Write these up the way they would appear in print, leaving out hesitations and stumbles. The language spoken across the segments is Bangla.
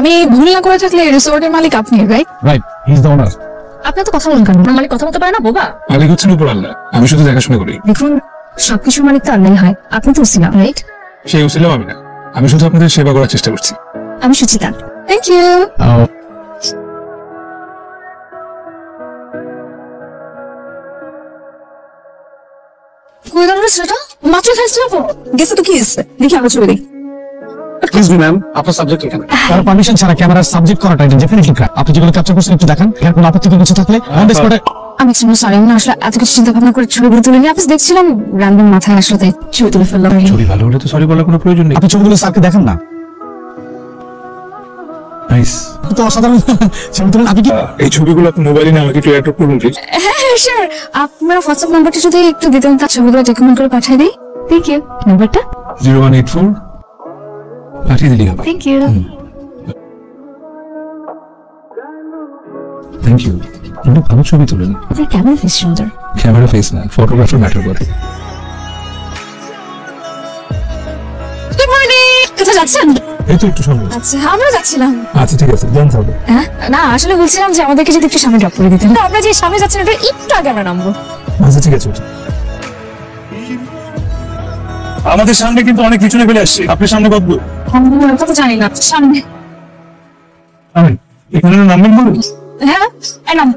আমি ভুল না করে থাকলে রিসোর্টের মালিক আপনি, right? Right, he is the owner. আপনি তো কথা বলেন কেন? মালিক কথা বলতে পারে না বোবা? মালিক হচ্ছেন উপর আল্লাহ, আমি শুধু দেখাশোনা করি। দেখুন, সবকিছুর মালিক তো আল্লাহ হয়, আপনি তো উসিলা, রাইট? সেই উসিলাও আমি না, আমি শুধু আপনাদের সেবা করার চেষ্টা করছি। আমি সুচিতা। Thank you. কই গেল সেটা? মাত্র খাইছিল তো গেছে তো কি হয়েছে? দেখি আমরা ছবি দেখি। প্লিজ ম্যাম, আপনার সাবজেক্ট এখানে। তার পারমিশন ছাড়া ক্যামেরার সাবজেক্ট করাটা এটা ডেফিনেটলি ক্রাইম। আপনি যেগুলো ক্যাপচার করছেন একটু দেখান, এর কোনো আপত্তি কিছু থাকলে অন দ্য স্পটে। আমি এক্সট্রিমলি সরি, আমি আসলে এত কিছু চিন্তা ভাবনা করে ছবিগুলো তুলে নিয়ে আপনি দেখছিলাম, র্যান্ডম মাথায় আসলে ছবি তুলে ফেললাম। ছবি ভালো হলে তো সরি বলার কোনো প্রয়োজন নেই। আপনি ছবিগুলো স্যারকে দেখান না। নাইস, তো অসাধারণ ছবি তুলেন। আপনি কি এই ছবিগুলো আপনি মোবাইলে নিয়ে আমাকে একটু অ্যাড করুন প্লিজ? হ্যাঁ স্যার, আপনার হোয়াটসঅ্যাপ নাম্বারটা যদি একটু দিতেন, তার ছবিগুলো ডকুমেন্ট করে পাঠিয়ে দিই। Thank you. নাম্বারটা 0184 পাঠিয়ে দিলি হবে। Thank you. Thank you. আপনি ভালো ছবি তুলেন। আপনার ক্যামেরা ফেস সুন্দর। ক্যামেরা ফেস না, ফটোগ্রাফার ম্যাটার করে। Good morning. কোথায় যাচ্ছেন? এই তো একটু সামনে। আচ্ছা, আমরা যাচ্ছিলাম। আচ্ছা ঠিক আছে, জান থাকবে। হ্যাঁ না, আসলে বলছিলাম যে আমাদেরকে যদি একটু সামনে ড্রপ করে দিতেন। আমরা যে সামনে যাচ্ছেন এটা একটু আগে আমরা নামবো। আচ্ছা ঠিক আছে। আমাদের সামনে কিন্তু অনেক পিছনে ফেলে আসছে, আপনি সামনে কত দূর? আমরা তো জানি না সামনে। আমি এখানে নামবেন বলুন। হ্যাঁ, এই নাম।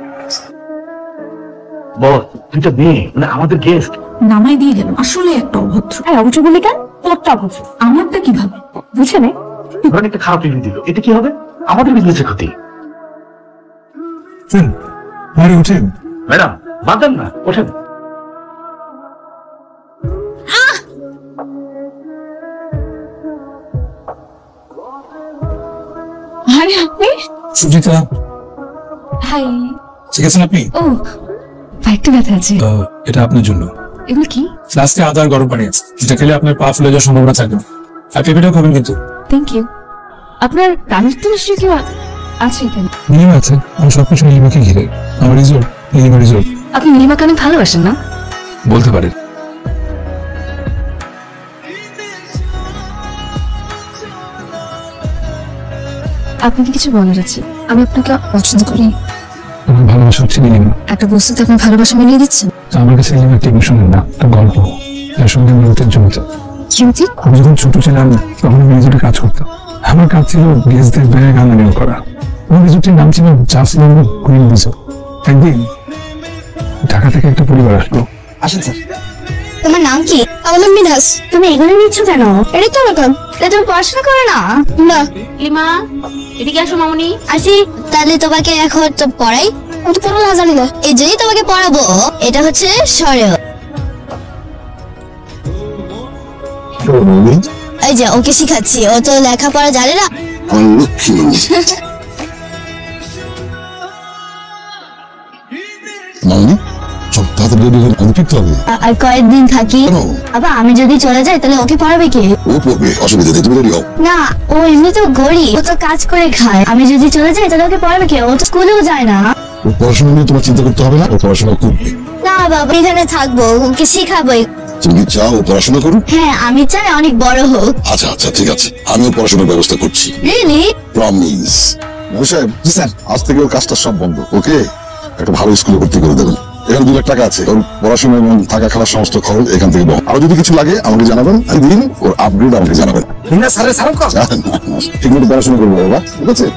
বস, দুইটা মেয়ে মানে আমাদের গেস্ট। নামাই দিয়ে গেল, আসলে একটা অভদ্র। অভদ্র বলি কেন? তোরটা অভদ্র, আমারটা কিভাবে বুঝে নে? ধরেন একটা খারাপ রিভিউ দিল, এতে কি হবে? আমাদের বিজনেসের ক্ষতি। আরে উঠেন ম্যাডাম, বাদ দেন না, ওঠেন। আরে আপনি? সুজিতা, হাই। ঠিক আছেন আপনি? ও, একটু ব্যথা আছে। এটা আপনার জন্য। এগুলো কি? ফ্লাস্কে আদা আর গরম পানি আছে, যেটা খেলে আপনার পা ফুলে যাওয়ার সম্ভাবনা থাকবে। আর পেঁপেটাও খাবেন কিন্তু। Thank you. আপনার কানের তো নিশ্চয়ই কেউ আছে এখানে? নীলিমা আছে, আমি সবকিছু নীলিমাকে ঘিরে। আমার রিজোর্ট নীলিমা রিজোর্ট। আপনি নীলিমাকে অনেক ভালোবাসেন না? বলতে পারেন। আপনাকে কিছু বলার আছে। আমি আপনাকে পছন্দ করি। আমার ভালোবাসা হচ্ছে নীলিমা। একটা বস্তুতে আপনার ভালোবাসা মিলিয়ে দিচ্ছেন। আমার কাছে নীলিমা একটা ইমোশন না, একটা গল্প, যার সঙ্গে আমি অতীত জমিত। আমি যখন ছোট ছিলাম তখন আমি রিজোর্টে কাজ করতাম। আমার কাজ ছিল গেস্টদের ব্যাগ আনানিও করা। আমার রিজোর্টের নাম ছিল জাসমিন গ্রিন রিজোর্ট। একদিন ঢাকা থেকে একটা পরিবার আসলো। আসেন স্যার। তোমার নাম কি? আমার নাম মিনহাস। তুমি এগুলো নিচ্ছ কেন? এটা তো রকম। এটা তুমি পড়াশোনা করো না? না। লিমা, এদিকে আসো মামুনি। আসি। তাহলে তোমাকে এখন তো পড়াই। আমি তো পড়া জানি না, এই জন্যই তোমাকে পড়াবো। এটা হচ্ছে সরেও। এই যে ওকে শিখাচ্ছি, ও তো লেখাপড়া জানে না। আর কয়েকদিন থাকি। আবার আমি যদি চলে যাই তাহলে ওকে পড়াবে কে? ও পড়বে, অসুবিধা নেই, তুমি রেডি হও। না, ও এমনিতেও গরিব, ও তো কাজ করে খায়। আমি যদি চলে যাই তাহলে ওকে পড়াবে কে? ও তো স্কুলেও যায় না। ও পড়াশোনা নিয়ে তোমার চিন্তা করতে হবে না, ও পড়াশোনা করবে। না বাবা, এখানে থাকবো, ওকে শিখাবো। তুমি চাও ও পড়াশোনা করুক? হ্যাঁ, আমি চাই অনেক বড় হোক। আচ্ছা আচ্ছা ঠিক আছে, আমিও পড়াশোনার ব্যবস্থা করছি। রিয়েলি? প্রমিস। সাহেব, জি স্যার, আজ থেকে ওর কাজটা সব বন্ধ। ওকে একটা ভালো স্কুলে ভর্তি করে দেবেন। এখানে 2 লাখ টাকা আছে, ওর পড়াশোনা এবং থাকা খাওয়ার সমস্ত খরচ এখান থেকে বহন। আরো যদি কিছু লাগে আমাকে জানাবেন, দিন ওর আপগ্রেড আমাকে জানাবেন। ঠিক মতো পড়াশোনা করবো বাবা, ঠিক আছে?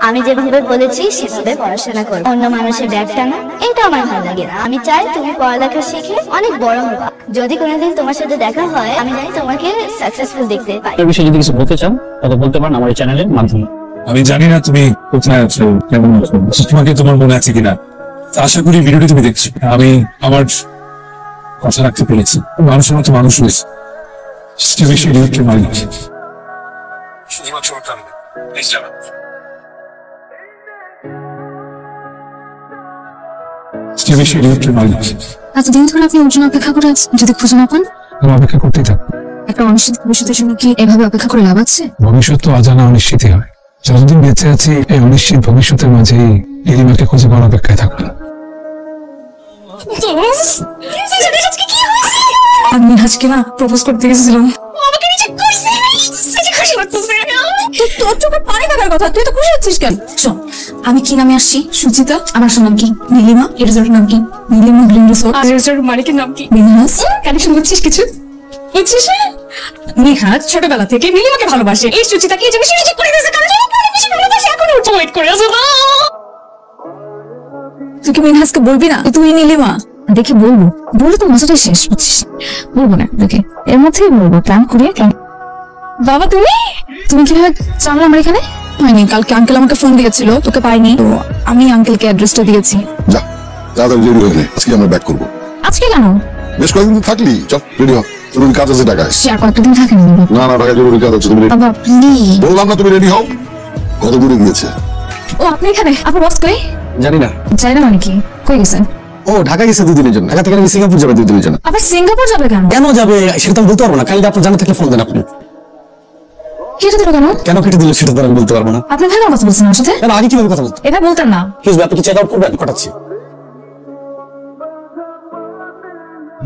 আমি যেভাবে বলেছি সেভাবে পড়াশোনা করো, অন্য মানুষের ব্যাগ টানা এটা আমার ভালো লাগে না। আমি চাই তুমি পড়ালেখা শিখে অনেক বড় হবা। যদি কোনোদিন তোমার সাথে দেখা হয়, আমি চাই তোমাকে সাকসেসফুল দেখতে পাই। এই বিষয়ে যদি কিছু বলতে চান তাহলে বলতে পারেন আমার এই চ্যানেলের মাধ্যমে। আমি জানি না তুমি কোথায় আছো, কেমন আছো, তোমাকে তোমার মনে আছে কিনা। আশা করি ভিডিওটি তুমি দেখছো। আমি আমার কথা রাখতে পেরেছি, মানুষের মতো মানুষ রয়েছে। এতদিন ধরে আপনি ওর জন্য অপেক্ষা করে আছেন, যদি খুঁজে না পান? অপেক্ষা করতেই থাক। একটা অনিশ্চিত ভবিষ্যতের জন্য কি এভাবে অপেক্ষা করে লাভ আছে? ভবিষ্যৎ তো অজানা অনিশ্চিতই হয়। যতদিন বেঁচে আছি এই অনিশ্চিত ভবিষ্যতের মাঝেই নীলিমাকে খুঁজে পাওয়ার অপেক্ষায় থাকলাম। আমি মিনহাজকে না প্রপোজ করতে গেছিলাম, আমাকে রিজেক্ট করছে। খুশি লাগতেছে। তোর চোখে পানি থাকার কথা, তুই তো খুশি হচ্ছিস কেন? শোন, আমি কি নামে আসছি? সুচিতা। আমার আসল নাম কি? নীলিমা। এর রিসোর্টের নাম কি? Nilima green resort. আর রিসোর্টের মালিকের নাম কি? মিনহাজ। কানেকশন বুঝছিস কিছু? বুঝছিস? মিনহাজ ছোটবেলা থেকে নীলিমাকে ভালোবাসে, এই সুচিতাকে এই জন্য সে রিজেক্ট করে দিয়েছে, কারণ ও অনেক বেশি ভালোবাসে। এখন ওর ওয়েট করে আছে না। তুই কি মিনহাজকে বলবি না তুই নীলিমা? দেখি বলবো, বলে তো মজাটাই শেষ, বুঝছিস? বলবো না, দেখে এর মধ্যেই বলবো, প্ল্যান করিয়ে প্ল্যান। বাবা তুমি তুমি কিভাবে জানলে আমার এখানে? হয়নি, কালকে আঙ্কেল আমাকে ফোন দিয়েছিল, তোকে পাইনি, তো আমি আঙ্কেলকে অ্যাড্রেসটা দিয়েছি। যা তাড়াতাড়ি রেডি হয়ে নে, আজকে আমরা ব্যাক করবো। আজকে কেন? বেশ কয়েকদিন তো থাকলি, চল রেডি হ, জরুরি কাজ আছে ঢাকায়। আর কয়েকটা দিন থাকেন না না, ঢাকায় জরুরি কাজ আছে, তুমি বাবা প্লিজ। বললাম না তুমি রেডি হও। কত দূরে গিয়েছে? ও আপনি এখানে? আপনার বস কই? জানি না। জানি না মানে কি? কই গেছেন? ও ঢাকা গেছে 2 দিনের জন্য, ঢাকা থেকে সিঙ্গাপুর যাবে 2 দিনের জন্য। আবার সিঙ্গাপুর যাবে কেন? কেন যাবে সেটা তো আমি বলতে পারবো না, কালকে আপনার জানা থাকলে ফোন দেন আপনি। কেটে দিল কেন? কেন কেটে দিল সেটা তো আমি বলতে পারবো না। আপনি ভালো কথা বলছেন আমার সাথে? কেন আগে কিভাবে কথা বলতো? এটা বলতেন না। কি হয়েছে, আপনি কি চেক আউট করবেন? কটাচ্ছি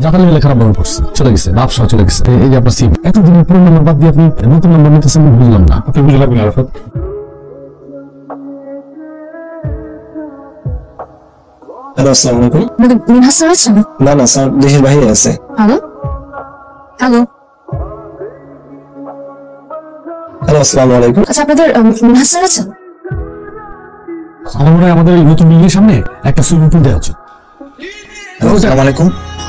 জাপানি মিলে খারাপ ব্যবহার করছে, চলে গেছে, ব্যবসা চলে গেছে। এই যে আপনার সিম, এতদিনের পুরো নাম্বার বাদ দিয়ে আপনি নতুন নাম্বার নিতেছেন, আমি বুঝলাম না। আপনি বুঝে লাগবেন আরাফাত। হ্যালো, আসসালামু আলাইকুম। মিনহাজ স্যার আছেন? না না স্যার দেশের বাইরে আছে। Hello hello. হ্যালো, আসসালামু আলাইকুম। আচ্ছা আপনাদের মিনহাজ স্যার আছেন? আমার মনে হয় আমাদের এই নতুন বিল্ডিং সামনে একটা সুইমিং পুল দেওয়া উচিত। হ্যালো, আসসালামু আলাইকুম।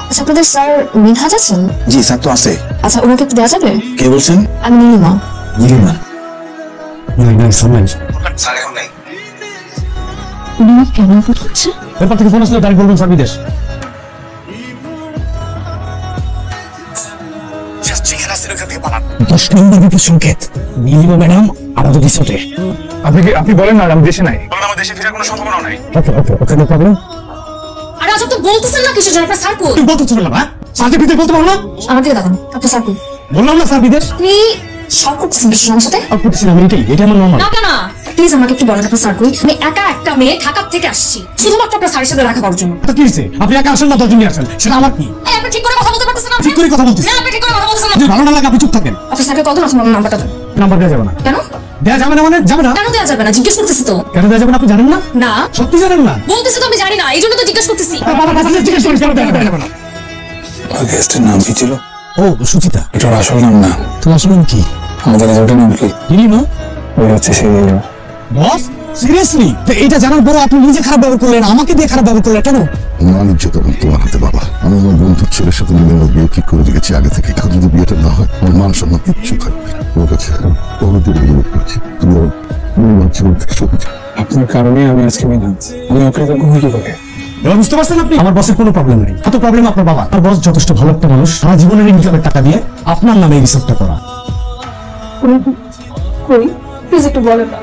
আচ্ছা আপনাদের স্যার মিনহাজ আছেন? জি স্যার তো আছে। আচ্ছা ওনাকে একটু দেওয়া যাবে? কে বলছেন? আমি নীলিমা। নীলিমা? স্যার এখন নাই। উনি আমাকে কেন ফোন করছে? এরপর থেকে ফোন আসলে ডাইরেক্ট বলবেন স্যার বিদেশ। দশ নম্বর বিপদ সংকেত। নীলিমা ম্যাডাম আমাদের রিসোর্টে। আপনি বলেন না, আমি দেশে নাই। ওকে ওকে ওকে, নো প্রবলেম। আরে আচ্ছা তো বলতেছেন না কিসের জন্য? আপনার স্যার কই? তুমি বলতে চলে না, স্যার বিদেশ বলতে পারো না? আমার দিকে তাকান, আপনার স্যার কই? বললাম না স্যার বিদেশ। আপনি শখ করতেছেন কিসের আমার সাথে? আর করতেছি না, আমি এটা আমার নরমাল। না কেন? প্লিজ আমাকে একটু বলেন আপনার স্যার কই? আমি একা একটা মেয়ে ঢাকা থেকে আসছি শুধুমাত্র আপনার স্যারের সাথে দেখা করার জন্য। তো কি হয়েছে? আপনি একা আসেন না 10 জন নিয়ে আসেন, সেটা আমার কি? এই আপনি ঠিক করে কথা বলতে পারতেছেন না? ঠিক করে কথা বলতেছি। না আপনি ঠিক করে কথা বলতেছেন না। যদি ভালো না লাগে আপনি চুপ থাকেন। আপনার স্যারকে কত রকম নাম্বারটা দেন। নাম্বার দেওয়া যাবে না। কেন? দেওয়া যাবে না মানে যাবে না? কেন দেওয়া যাবে না? জিজ্ঞেস করতেছি তো। কেন দেওয়া যাবে না আপনি জানেন না? না সত্যি জানেন না? বলতেছি তো আমি জানি না, এই জন্য তো জিজ্ঞেস করতেছি। বাবার কাছে জিজ্ঞেস করি কেন দেওয়া যাবে না? গেস্টের নাম কি ছিল? ও সুচিতা। এটার আসল নাম না। তোমার আসলে নাম কি? আমাদের রিসোর্টের নাম কি? নীলিমা। ওই হচ্ছে সেই নীলিমা। বস সিরিয়াসলি এটা জানার পর আপনি নিজে খারাপ ব্যবহার করলেন, আমাকে দিয়ে খারাপ ব্যবহার করলেন কেন? মানিজ্য তখন তোমার হাতে বাবা। আমি আমার বন্ধুর ছেলের সাথে নীলিমার বিয়ে ঠিক করে রেখেছি আগে থেকে। এখন যদি বিয়েটা না হয় আমার মান সম্মান কিচ্ছু থাকবে না। তোমার কাছে বহুদিন অনুরোধ করছি, তুমি আমার জীবন থেকে সরে যাও। আপনার কারণে আমি আজকে মিনহাজ। আমি অকৃতজ্ঞ হই কিভাবে? এবার বুঝতে পারছেন আপনি? আমার বসের কোনো প্রবলেম নেই, এত প্রবলেম আপনার বাবা। আমার বস যথেষ্ট ভালো একটা মানুষ, সারা জীবনের ইনকামের টাকা দিয়ে আপনার নামে এই রিসোর্টটা করা। কই প্লিজ একটু বলেন না।